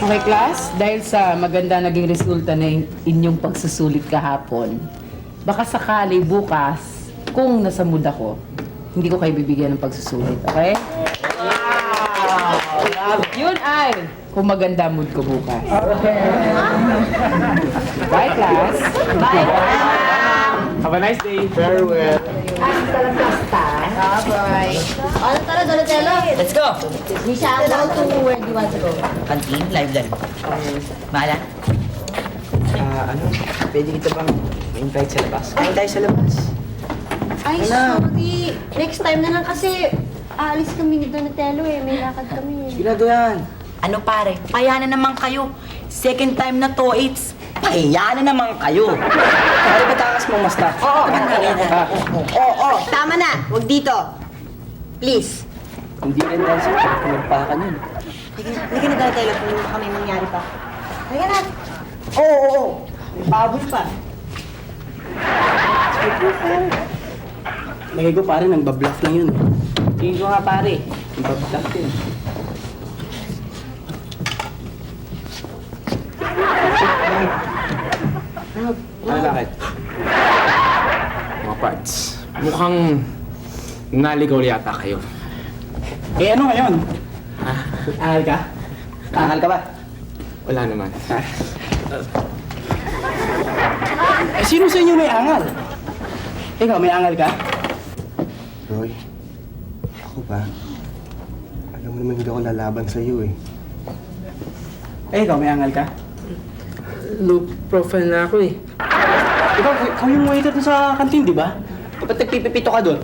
Okay, class, dahil sa maganda naging resulta na inyong pagsusulit kahapon, baka sakali bukas, kung nasa mood ako, hindi ko kayo bibigyan ng pagsusulit, okay? Wow! Yun ay, kung maganda mood ko bukas. Okay. Bye, class. Bye. Have a nice day. Farewell. Bye. Ano tara, Donatello? Let's go! Misha, how to where do you want to go? Canteen, library. Mahala? Pwede kita bang ma-invite sa labas? Kain tayo sa labas. Ay, sorry. Next time na lang kasi aalis kami ni Donatello eh. May lakad kami. Sigurado yan. Ano pare, pahiya na naman kayo. Second time na to, it's pahiya na naman kayo. Pare, batakas mo, Masta. Oo, Tama na. Huwag dito. Please. Hindi rin dahil sa pinagpakan yun. Halika na, Donatello, kung baka may mangyari pa. Halika na. Oo. May baboy pa. Lagay ko pare, nang-babluff lang yun. Tingin ko nga pare, nang-babluff yun. Ano bakit? Mga parts. Mukhang naligaw yata kayo. Eh ano ngayon? Angal ka? Angal ka ba? Wala naman. Eh sino sa inyo may angal? Ikaw, may angal ka? Roy, ako ba? Alam mo naman hindi ako lalaban sa iyo eh. Eh ikaw, may angal ka? Low profile na ako eh. Ikaw yung waiter doon sa kantin, di ba? Dapat nagpipipito ka doon.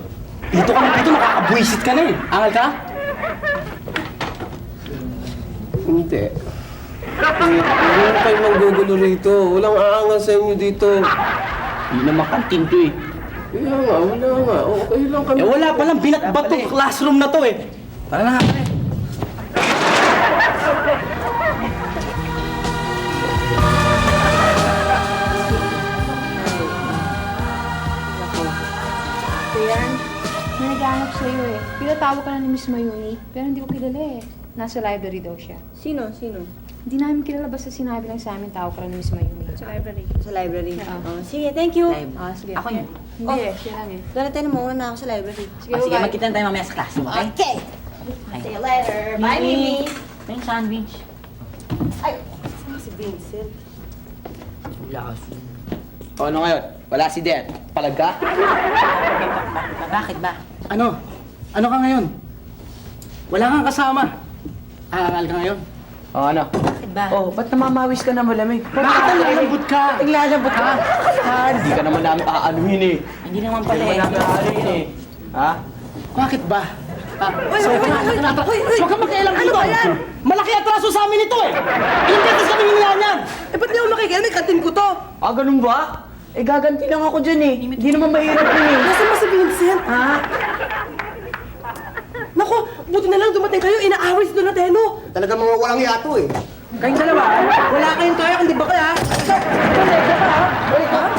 Pito ka ng pito, nakakabwisit ka na eh. Angal ka? Hindi. Huwag kayo manggugulo rito. Walang aangal sa inyo dito. Hindi naman kantin to eh. Wala nga. Okay lang kami. Eh wala palang binatbat tong classroom na to eh. Para na nga pare. Kuyan, may naghahanap sa'yo eh. Pinatawag ka na ni Miss Mayuni, pero hindi ko kilala eh. Nasa library daw siya. Sino? Hindi namin kilala basta sinabi lang sa amin tawag ka na ni Miss Mayuni. Sa library. Sa library. Oo. Sige, thank you. Live. Ah, sige. Ako yun. Hindi eh, siya lang eh. Donatello, mauna na ako sa library. Sige, Sige, bye. magkita na tayo mamaya sa classroom, okay? Okay. See you later. Bye, Mimi. Yung sandwich. Ay, saan si Vincent? Wala kasi. O ano ngayon? Wala si Dad. Palag ka? Bakit ba? Ano? Ano ka ngayon? Wala kang kasama. Aangal ka ngayon? O ano? Bakit ba? Oh, ba't namamawis ka na malamig? Bakit naglalambot ka? Naglalambot ka? Hindi ka naman namin aanuhin eh. Hindi naman pala Hindi eh. namin aanuhin eh. Ha? Bakit ba? Huwag kang makialam dito. Malaki atraso sa amin ito eh. Ilang beses kami nilayan. Eh, ba't di ako makikinig? Kantin ko to. Ah, ganun ba? Eh, gaganti lang ako dyan eh. Hindi naman mahirap yun eh. Nasaan ba si Vincent? Ha? Naku, buti na lang dumating kayo. Inaaway si Donatello. Talaga mga walang yato eh. Kayong dalawa, wala kayong toya, hindi ba kaya?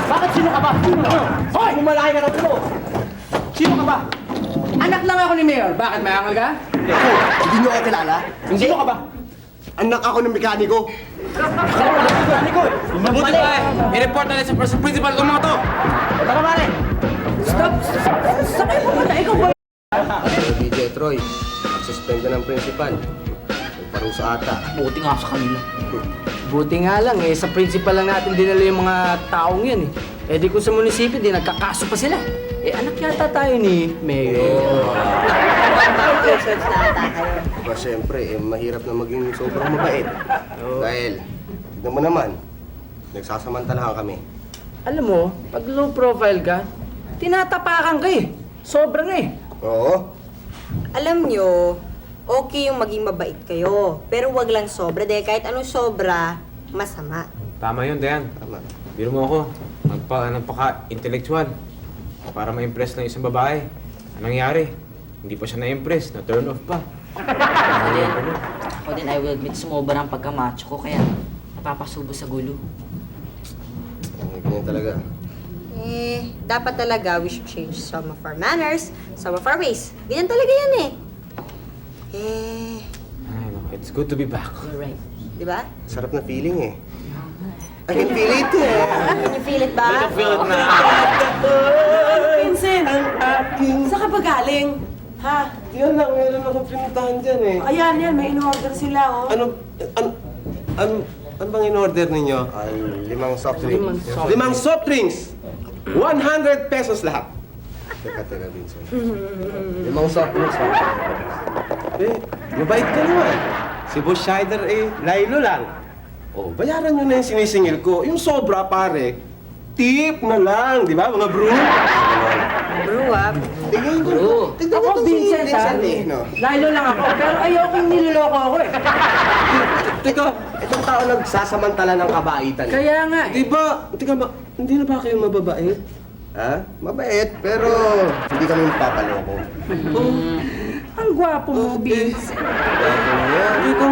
Bakit sino ka ba? Hoy! Bumalaki ka na ito! Sino ka ba? Anak lang ako ni Mayor. Bakit, may angal ka? Ako, hindi niyo ako kilala. Sino ka ba? Anak ako ng mekaniko. Ano ko? Mabuti ba eh! I-report na sa principal itong mga to! Tara, pare! Sakay mo na, ikaw ba? DJ Troy, suspend na ng principal. Nagparusa ata. Buti nga sa kanila. Buti nga lang eh, sa principal lang natin dinala yung mga taong yun eh. Eh di kung sa munisipyo, di nagkakaso pa sila. Eh anak yata tayo ni Mayor. Research na ata kayo. Diba siyempre, mahirap na maging sobrang mabait. Dahil, tignan mo naman, nagsasamantalahan kami. Alam mo, pag low profile ka, tinatapakan ka eh. Sobrang eh. Oo. Alam nyo, okay yung maging mabait kayo. Pero wag lang sobra dahil kahit anong sobra, masama. Tama yun, Dayan. Tama. Biro mo ako. Nagpaka-intellectual. Para ma-impress ng isang babae. Anong nangyari? Hindi pa siya na-impress. Na-turn off pa. Ako din, I will admit, sumobra ang pagkamacho ko, kaya napapasubo sa gulo. Ganyan talaga. Dapat talaga we should change some of our manners, some of our ways. Ganyan talaga yan eh. Ay, no. It's good to be back. You're right. Di ba? Sarap na feeling eh. I can feel it eh. Can you feel it ba? Vincent, Aking... saan ka ba galing? Ha? Yan lang, meron akong pinuntahan dyan eh. Ayan, yan, may in-order sila, oh. Ano bang in-order ninyo? Ay, 5 soft drinks. 5 soft drinks! 100 pesos lahat. Teka, Vincent. 5 soft drinks. Eh, mabait ka naman. Si Boss Scheider eh, laylo lang. Oh, bayaran nyo na yung sinisingil ko. Yung sobra, pare, tip na lang, di ba, mga bro? Bro, ah. Tingnan ko. Tignan Ako, mo to si Vincent, ha? Vincent eh, no? Lalo lang ako, pero ayoko yung niloloko ako eh. Teka, Itong tao nagsasamantala ng kabaitan. Kaya nga eh. di ba, teka ba, hindi na ba kayo mababait? Ha? Mabait, pero hindi kami papaloko. Ang gwapo mo, Vince. Hindi ko